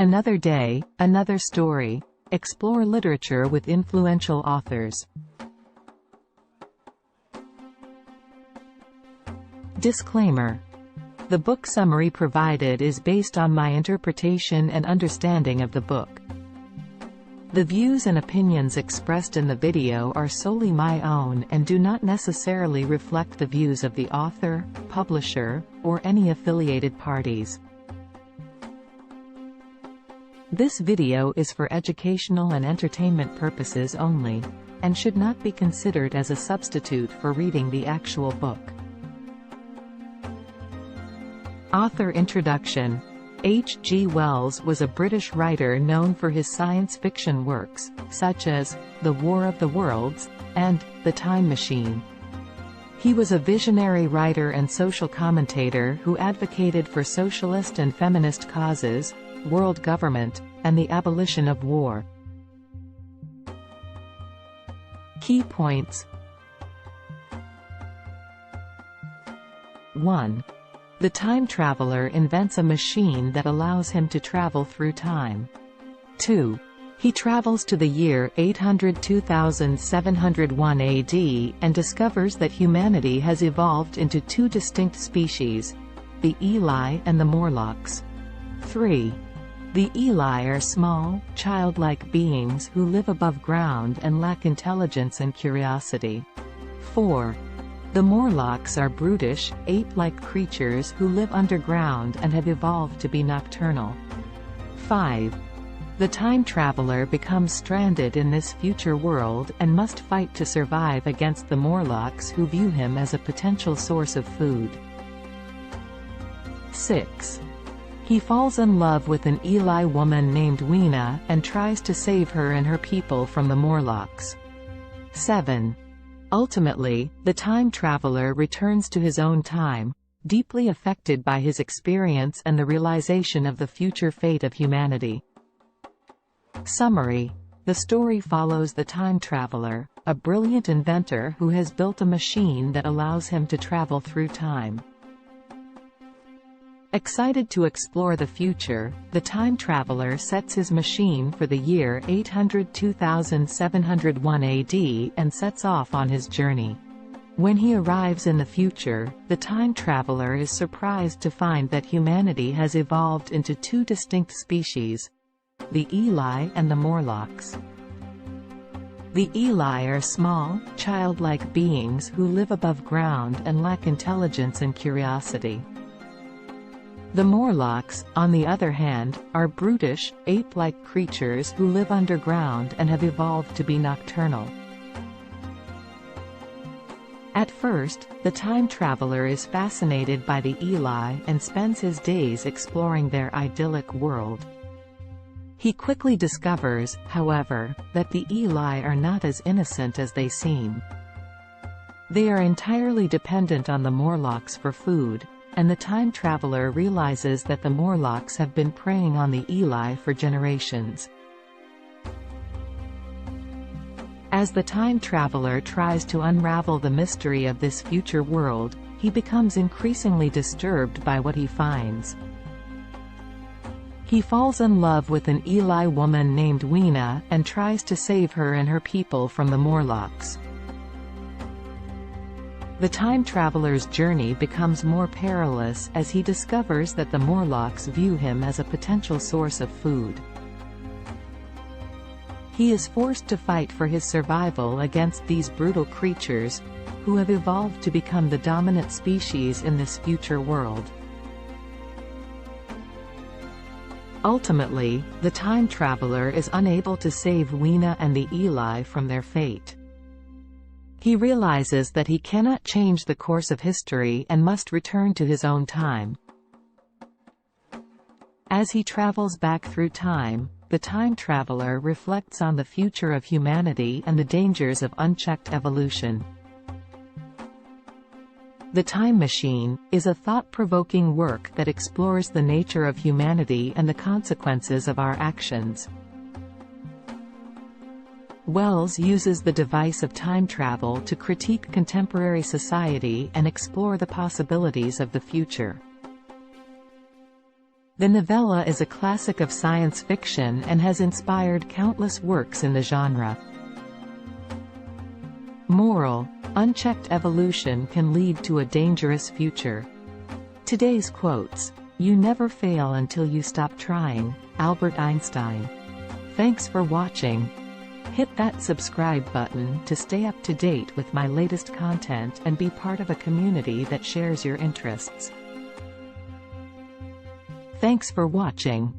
Another day, another story. Explore literature with influential authors. Disclaimer. The book summary provided is based on my interpretation and understanding of the book. The views and opinions expressed in the video are solely my own and do not necessarily reflect the views of the author, publisher, or any affiliated parties. This video is for educational and entertainment purposes only, and should not be considered as a substitute for reading the actual book. Author introduction. H.G. Wells was a British writer known for his science fiction works, such as The War of the Worlds and The Time Machine. He was a visionary writer and social commentator who advocated for socialist and feminist causes, world government, and the abolition of war. Key points. 1. The time traveler invents a machine that allows him to travel through time. 2. He travels to the year 802,701 AD and discovers that humanity has evolved into two distinct species, the Eli and the Morlocks. 3. The Eli are small, childlike beings who live above ground and lack intelligence and curiosity. 4. The Morlocks are brutish, ape-like creatures who live underground and have evolved to be nocturnal. 5. The time traveler becomes stranded in this future world and must fight to survive against the Morlocks who view him as a potential source of food. 6. He falls in love with an Eli woman named Weena and tries to save her and her people from the Morlocks. 7. Ultimately, the time traveler returns to his own time, deeply affected by his experience and the realization of the future fate of humanity. Summary. The story follows the time traveler, a brilliant inventor who has built a machine that allows him to travel through time. Excited to explore the future, the time traveler sets his machine for the year 802,701 AD and sets off on his journey. When he arrives in the future, the time traveler is surprised to find that humanity has evolved into two distinct species, the Eli and the Morlocks. The Eli are small, childlike beings who live above ground and lack intelligence and curiosity. The Morlocks, on the other hand, are brutish, ape-like creatures who live underground and have evolved to be nocturnal. At first, the time traveler is fascinated by the Eli and spends his days exploring their idyllic world. He quickly discovers, however, that the Eli are not as innocent as they seem. They are entirely dependent on the Morlocks for food, and the time traveler realizes that the Morlocks have been preying on the Eli for generations. As the time traveler tries to unravel the mystery of this future world, he becomes increasingly disturbed by what he finds. He falls in love with an Eli woman named Weena and tries to save her and her people from the Morlocks. The time traveler's journey becomes more perilous as he discovers that the Morlocks view him as a potential source of food. He is forced to fight for his survival against these brutal creatures, who have evolved to become the dominant species in this future world. Ultimately, the time traveler is unable to save Weena and the Eli from their fate. He realizes that he cannot change the course of history and must return to his own time. As he travels back through time, the time traveler reflects on the future of humanity and the dangers of unchecked evolution. The Time Machine is a thought-provoking work that explores the nature of humanity and the consequences of our actions. Wells uses the device of time travel to critique contemporary society and explore the possibilities of the future. The novella is a classic of science fiction and has inspired countless works in the genre. Moral: unchecked evolution can lead to a dangerous future. Today's quotes: "You never fail until you stop trying," Albert Einstein. Thanks for watching. Hit that subscribe button to stay up to date with my latest content and be part of a community that shares your interests. Thanks for watching.